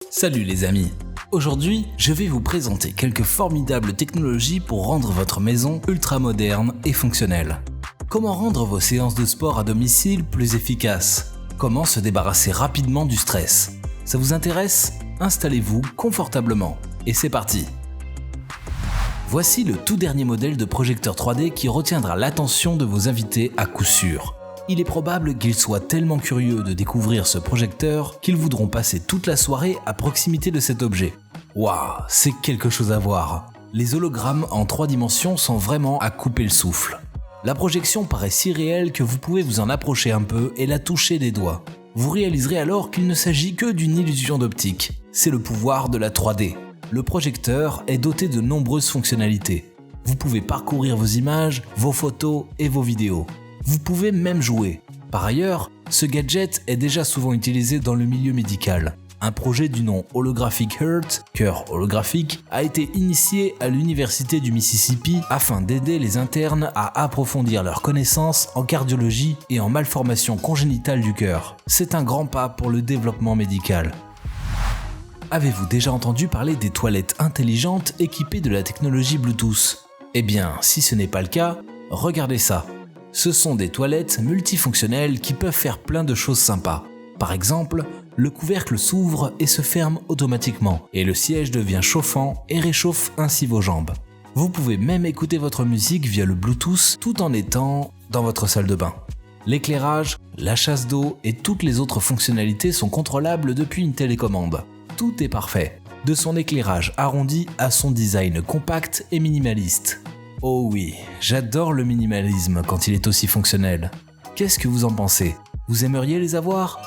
Salut les amis. Aujourd'hui, je vais vous présenter quelques formidables technologies pour rendre votre maison ultra moderne et fonctionnelle. Comment rendre vos séances de sport à domicile plus efficaces? Comment se débarrasser rapidement du stress? Ça vous intéresse? Installez-vous confortablement. Et c'est parti! Voici le tout dernier modèle de projecteur 3D qui retiendra l'attention de vos invités à coup sûr. Il est probable qu'ils soient tellement curieux de découvrir ce projecteur qu'ils voudront passer toute la soirée à proximité de cet objet. Waouh, c'est quelque chose à voir. Les hologrammes en 3 dimensions sont vraiment à couper le souffle. La projection paraît si réelle que vous pouvez vous en approcher un peu et la toucher des doigts. Vous réaliserez alors qu'il ne s'agit que d'une illusion d'optique. C'est le pouvoir de la 3D. Le projecteur est doté de nombreuses fonctionnalités. Vous pouvez parcourir vos images, vos photos et vos vidéos. Vous pouvez même jouer. Par ailleurs, ce gadget est déjà souvent utilisé dans le milieu médical. Un projet du nom Holographic Heart, cœur holographique, a été initié à l'Université du Mississippi afin d'aider les internes à approfondir leurs connaissances en cardiologie et en malformation congénitale du cœur. C'est un grand pas pour le développement médical. Avez-vous déjà entendu parler des toilettes intelligentes équipées de la technologie Bluetooth? Eh bien, si ce n'est pas le cas, regardez ça. Ce sont des toilettes multifonctionnelles qui peuvent faire plein de choses sympas. Par exemple, le couvercle s'ouvre et se ferme automatiquement, et le siège devient chauffant et réchauffe ainsi vos jambes. Vous pouvez même écouter votre musique via le Bluetooth tout en étant dans votre salle de bain. L'éclairage, la chasse d'eau et toutes les autres fonctionnalités sont contrôlables depuis une télécommande. Tout est parfait, de son éclairage arrondi à son design compact et minimaliste. Oh oui, j'adore le minimalisme quand il est aussi fonctionnel. Qu'est-ce que vous en pensez? Vous aimeriez les avoir?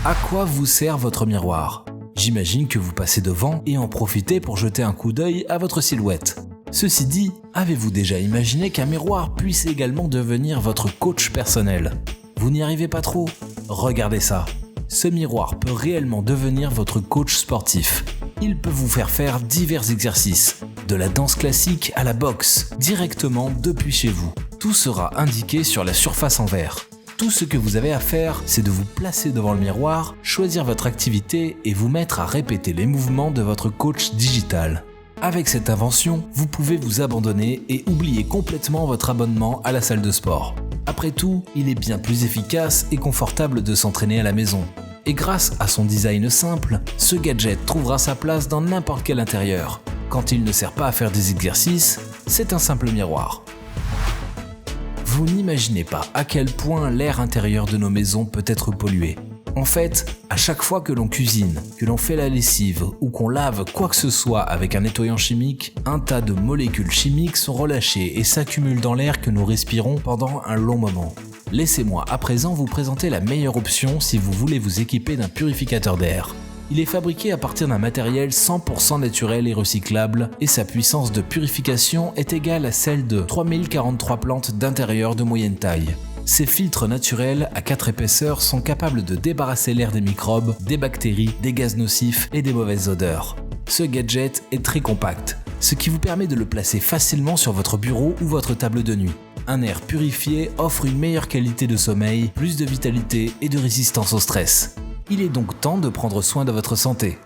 À quoi vous sert votre miroir? J'imagine que vous passez devant et en profitez pour jeter un coup d'œil à votre silhouette. Ceci dit, avez-vous déjà imaginé qu'un miroir puisse également devenir votre coach personnel? Vous n'y arrivez pas trop? Regardez ça. Ce miroir peut réellement devenir votre coach sportif. Il peut vous faire faire divers exercices, de la danse classique à la boxe, directement depuis chez vous. Tout sera indiqué sur la surface en verre. Tout ce que vous avez à faire, c'est de vous placer devant le miroir, choisir votre activité et vous mettre à répéter les mouvements de votre coach digital. Avec cette invention, vous pouvez vous abandonner et oublier complètement votre abonnement à la salle de sport. Après tout, il est bien plus efficace et confortable de s'entraîner à la maison. Et grâce à son design simple, ce gadget trouvera sa place dans n'importe quel intérieur. Quand il ne sert pas à faire des exercices, c'est un simple miroir. Vous n'imaginez pas à quel point l'air intérieur de nos maisons peut être pollué. En fait, à chaque fois que l'on cuisine, que l'on fait la lessive ou qu'on lave quoi que ce soit avec un nettoyant chimique, un tas de molécules chimiques sont relâchées et s'accumulent dans l'air que nous respirons pendant un long moment. Laissez-moi à présent vous présenter la meilleure option si vous voulez vous équiper d'un purificateur d'air. Il est fabriqué à partir d'un matériel 100% naturel et recyclable et sa puissance de purification est égale à celle de 3043 plantes d'intérieur de moyenne taille. Ces filtres naturels à 4 épaisseurs sont capables de débarrasser l'air des microbes, des bactéries, des gaz nocifs et des mauvaises odeurs. Ce gadget est très compact, ce qui vous permet de le placer facilement sur votre bureau ou votre table de nuit. Un air purifié offre une meilleure qualité de sommeil, plus de vitalité et de résistance au stress. Il est donc temps de prendre soin de votre santé.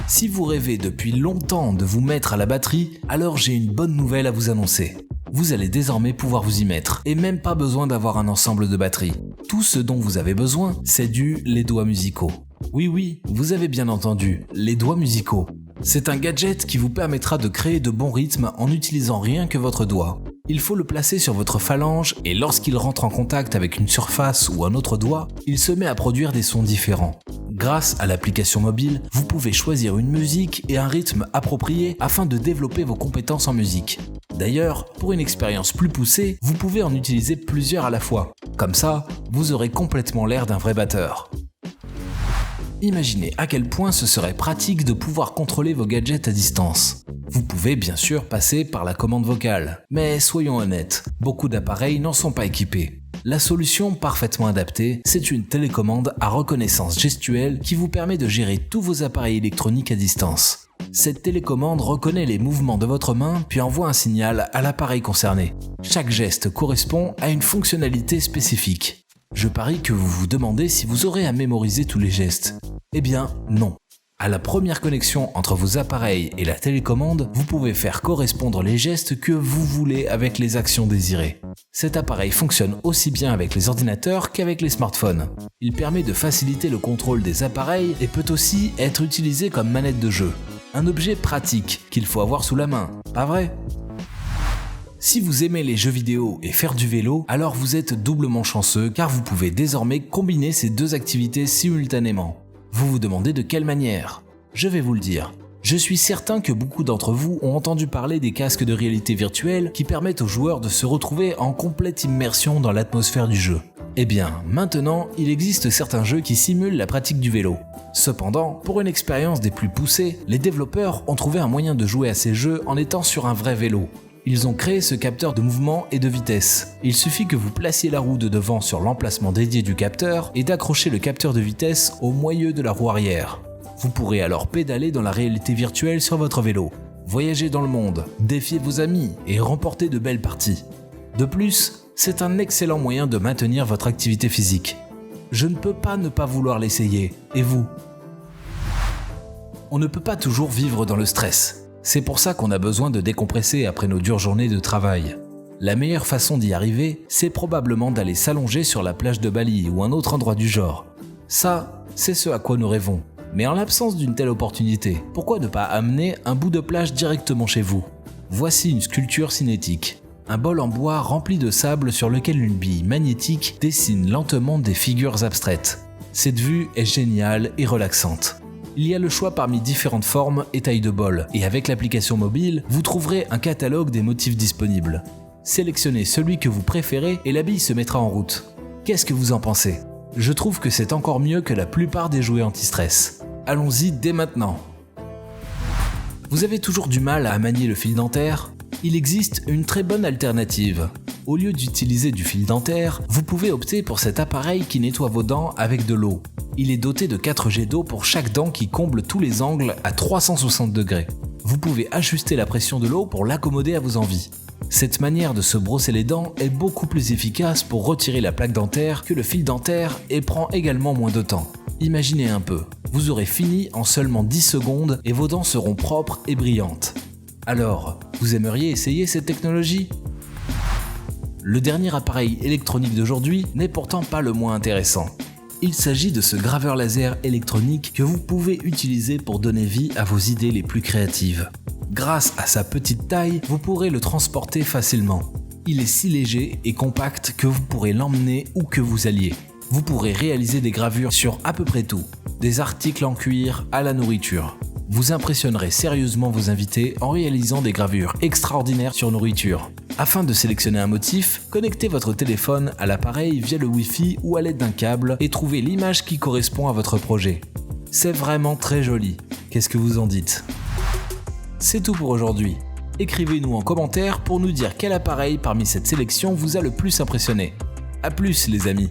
Si vous rêvez depuis longtemps de vous mettre à la batterie, alors j'ai une bonne nouvelle à vous annoncer. Vous allez désormais pouvoir vous y mettre, et même pas besoin d'avoir un ensemble de batteries. Tout ce dont vous avez besoin, c'est les doigts musicaux. Oui, vous avez bien entendu, les doigts musicaux. C'est un gadget qui vous permettra de créer de bons rythmes en n'utilisant rien que votre doigt. Il faut le placer sur votre phalange et lorsqu'il rentre en contact avec une surface ou un autre doigt, il se met à produire des sons différents. Grâce à l'application mobile, vous pouvez choisir une musique et un rythme approprié afin de développer vos compétences en musique. D'ailleurs, pour une expérience plus poussée, vous pouvez en utiliser plusieurs à la fois. Comme ça, vous aurez complètement l'air d'un vrai batteur. Imaginez à quel point ce serait pratique de pouvoir contrôler vos gadgets à distance. Vous pouvez bien sûr passer par la commande vocale, mais soyons honnêtes, beaucoup d'appareils n'en sont pas équipés. La solution parfaitement adaptée, c'est une télécommande à reconnaissance gestuelle qui vous permet de gérer tous vos appareils électroniques à distance. Cette télécommande reconnaît les mouvements de votre main puis envoie un signal à l'appareil concerné. Chaque geste correspond à une fonctionnalité spécifique. Je parie que vous vous demandez si vous aurez à mémoriser tous les gestes. Eh bien, non. À la première connexion entre vos appareils et la télécommande, vous pouvez faire correspondre les gestes que vous voulez avec les actions désirées. Cet appareil fonctionne aussi bien avec les ordinateurs qu'avec les smartphones. Il permet de faciliter le contrôle des appareils et peut aussi être utilisé comme manette de jeu. Un objet pratique qu'il faut avoir sous la main, pas vrai ? Si vous aimez les jeux vidéo et faire du vélo, alors vous êtes doublement chanceux car vous pouvez désormais combiner ces deux activités simultanément. Vous vous demandez de quelle manière ? Je vais vous le dire. Je suis certain que beaucoup d'entre vous ont entendu parler des casques de réalité virtuelle qui permettent aux joueurs de se retrouver en complète immersion dans l'atmosphère du jeu. Eh bien, maintenant, il existe certains jeux qui simulent la pratique du vélo. Cependant, pour une expérience des plus poussées, les développeurs ont trouvé un moyen de jouer à ces jeux en étant sur un vrai vélo. Ils ont créé ce capteur de mouvement et de vitesse. Il suffit que vous placiez la roue de devant sur l'emplacement dédié du capteur et d'accrocher le capteur de vitesse au moyeu de la roue arrière. Vous pourrez alors pédaler dans la réalité virtuelle sur votre vélo, voyager dans le monde, défier vos amis et remporter de belles parties. De plus, c'est un excellent moyen de maintenir votre activité physique. Je ne peux pas ne pas vouloir l'essayer, et vous ? On ne peut pas toujours vivre dans le stress. C'est pour ça qu'on a besoin de décompresser après nos dures journées de travail. La meilleure façon d'y arriver, c'est probablement d'aller s'allonger sur la plage de Bali ou un autre endroit du genre. Ça, c'est ce à quoi nous rêvons. Mais en l'absence d'une telle opportunité, pourquoi ne pas amener un bout de plage directement chez vous ? Voici une sculpture cinétique. Un bol en bois rempli de sable sur lequel une bille magnétique dessine lentement des figures abstraites. Cette vue est géniale et relaxante. Il y a le choix parmi différentes formes et tailles de bol, et avec l'application mobile, vous trouverez un catalogue des motifs disponibles. Sélectionnez celui que vous préférez et la bille se mettra en route. Qu'est-ce que vous en pensez ? Je trouve que c'est encore mieux que la plupart des jouets anti-stress. Allons-y dès maintenant. Vous avez toujours du mal à manier le fil dentaire ? Il existe une très bonne alternative. Au lieu d'utiliser du fil dentaire, vous pouvez opter pour cet appareil qui nettoie vos dents avec de l'eau. Il est doté de 4 jets d'eau pour chaque dent qui comble tous les angles à 360 degrés. Vous pouvez ajuster la pression de l'eau pour l'accommoder à vos envies. Cette manière de se brosser les dents est beaucoup plus efficace pour retirer la plaque dentaire que le fil dentaire et prend également moins de temps. Imaginez un peu, vous aurez fini en seulement 10 secondes et vos dents seront propres et brillantes. Alors, vous aimeriez essayer cette technologie ? Le dernier appareil électronique d'aujourd'hui n'est pourtant pas le moins intéressant. Il s'agit de ce graveur laser électronique que vous pouvez utiliser pour donner vie à vos idées les plus créatives. Grâce à sa petite taille, vous pourrez le transporter facilement. Il est si léger et compact que vous pourrez l'emmener où que vous alliez. Vous pourrez réaliser des gravures sur à peu près tout, des articles en cuir à la nourriture. Vous impressionnerez sérieusement vos invités en réalisant des gravures extraordinaires sur nourriture. Afin de sélectionner un motif, connectez votre téléphone à l'appareil via le Wi-Fi ou à l'aide d'un câble et trouvez l'image qui correspond à votre projet. C'est vraiment très joli. Qu'est-ce que vous en dites ? C'est tout pour aujourd'hui. Écrivez-nous en commentaire pour nous dire quel appareil parmi cette sélection vous a le plus impressionné. A plus les amis!